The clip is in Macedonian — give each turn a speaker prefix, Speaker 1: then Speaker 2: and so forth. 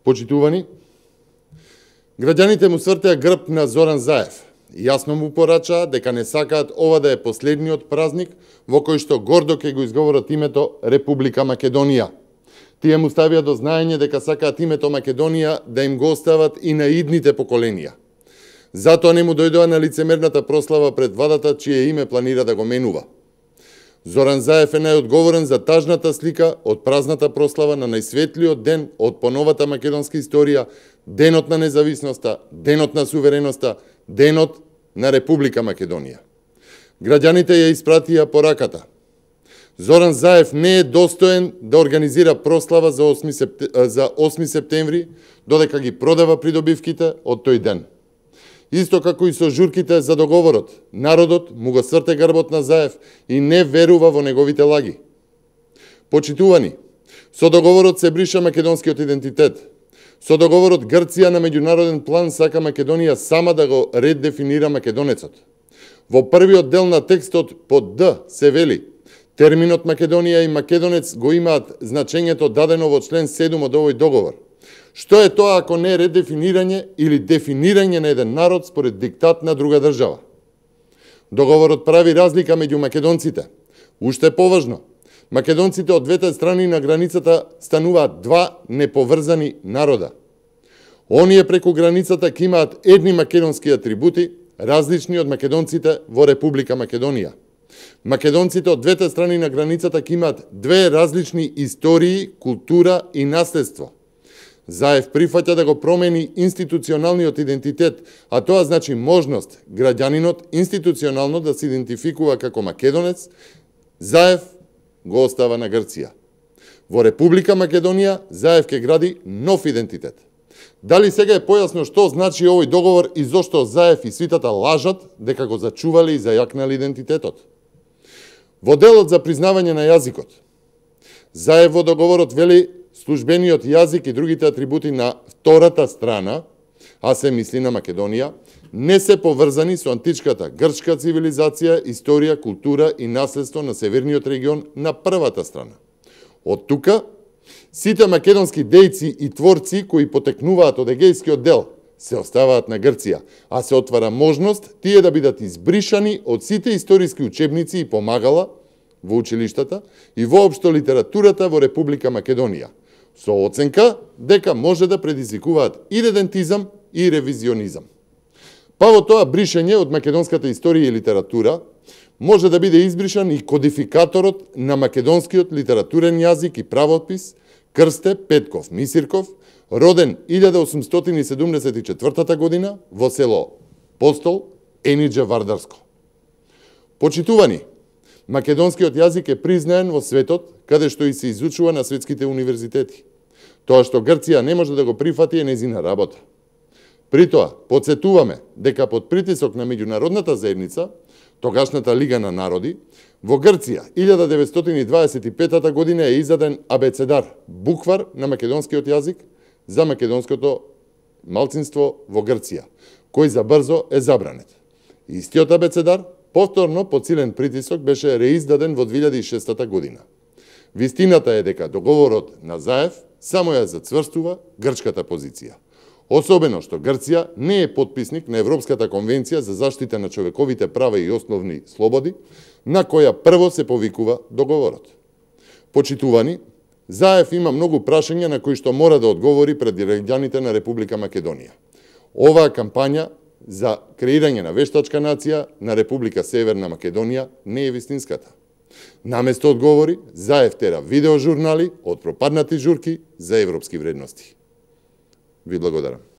Speaker 1: Почитувани, граѓаните му свртеа грб на Зоран Заев и јасно му порачаа дека не сакаат ова да е последниот празник во кој што гордо ќе го изговорат името Република Македонија. Тие му ставија до знаење дека сакаат името Македонија да им го остават и на идните поколенија. Затоа не му дојдоа на лицемерната прослава пред владата, чие име планира да го менува. Зоран Заев е најодговорен за тажната слика од празната прослава на најсветлиот ден од поновата македонска историја, денот на независноста, денот на сувереноста, денот на Република Македонија. Граѓаните ја испратија пораката. Зоран Заев не е достоен да организира прослава за 8 септември, додека ги продава придобивките од тој ден. Исто како и со журките за договорот, народот му го сврте грбот на Заев и не верува во неговите лаги. Почитувани, со договорот се бриша македонскиот идентитет. Со договорот Грција на меѓународен план сака Македонија сама да го редефинира македонецот. Во првиот дел на текстот под Д се вели: терминот Македонија и македонец го имаат значењето дадено во член 7 од овој договор. Што е тоа ако не редефинирање или дефинирање на еден народ според диктат на друга држава? Договорот прави разлика меѓу македонците. Уште поважно, македонците од двете страни на границата стануваат два неповрзани народа. Оние преку границата ќе имаат едни македонски атрибути, различни од македонците во Република Македонија. Македонците од двете страни на границата ќе имаат две различни истории, култура и наследство. Заев прифаќа да го промени институционалниот идентитет, а тоа значи можност граѓанинот институционално да се идентификува како македонец. Заев го остава на Грција. Во Република Македонија Заев ќе гради нов идентитет. Дали сега е појасно што значи овој договор и зошто Заев и свитата лажат дека го зачувале и зајакнале идентитетот? Во делот за признавање на јазикот, Заев во договорот вели службениот јазик и другите атрибути на втората страна, а се мисли на Македонија, не се поврзани со античката грчка цивилизација, историја, култура и наследство на северниот регион на првата страна. Од тука, сите македонски дејци и творци кои потекнуваат од егејскиот дел се оставаат на Грција, а се отвара можност тие да бидат избришани од сите историски учебници и помагала во училиштата и воопшто литературата во Република Македонија, со оценка дека може да предизвикуваат иредентизам и ревизионизам. Па во тоа бришење од македонската историја и литература може да биде избришан и кодификаторот на македонскиот литературен јазик и правопис Крсте Петков Мисирков, роден 1874 година во село Постол, Енидже Вардарско. Почитувани, македонскиот јазик е признаен во светот, каде што и се изучува на светските универзитети. Тоа што Грција не може да го прифати е незина работа. При тоа, подсетуваме дека под притисок на меѓународната заедница, тогашната Лига на народи, во Грција 1925 година е издаден абецедар, буквар на македонскиот јазик за македонското малцинство во Грција, кој забрзо е забранет. Истиот абецедар повторно под силен притисок беше реиздаден во 2006 година. Вистината е дека договорот на Заев само ја зацврстува грчката позиција. Особено што Грција не е потписник на Европската конвенција за заштита на човековите права и основни слободи, на која прво се повикува договорот. Почитувани, Заев има многу прашања на кои што мора да одговори пред граѓаните на Република Македонија. Оваа кампања за креирање на вештачка нација на Република Северна Македонија не е вистинската. Наместо одговори, Заев тера видеожурнали од пропаднати журки за европски вредности. Ви благодарам.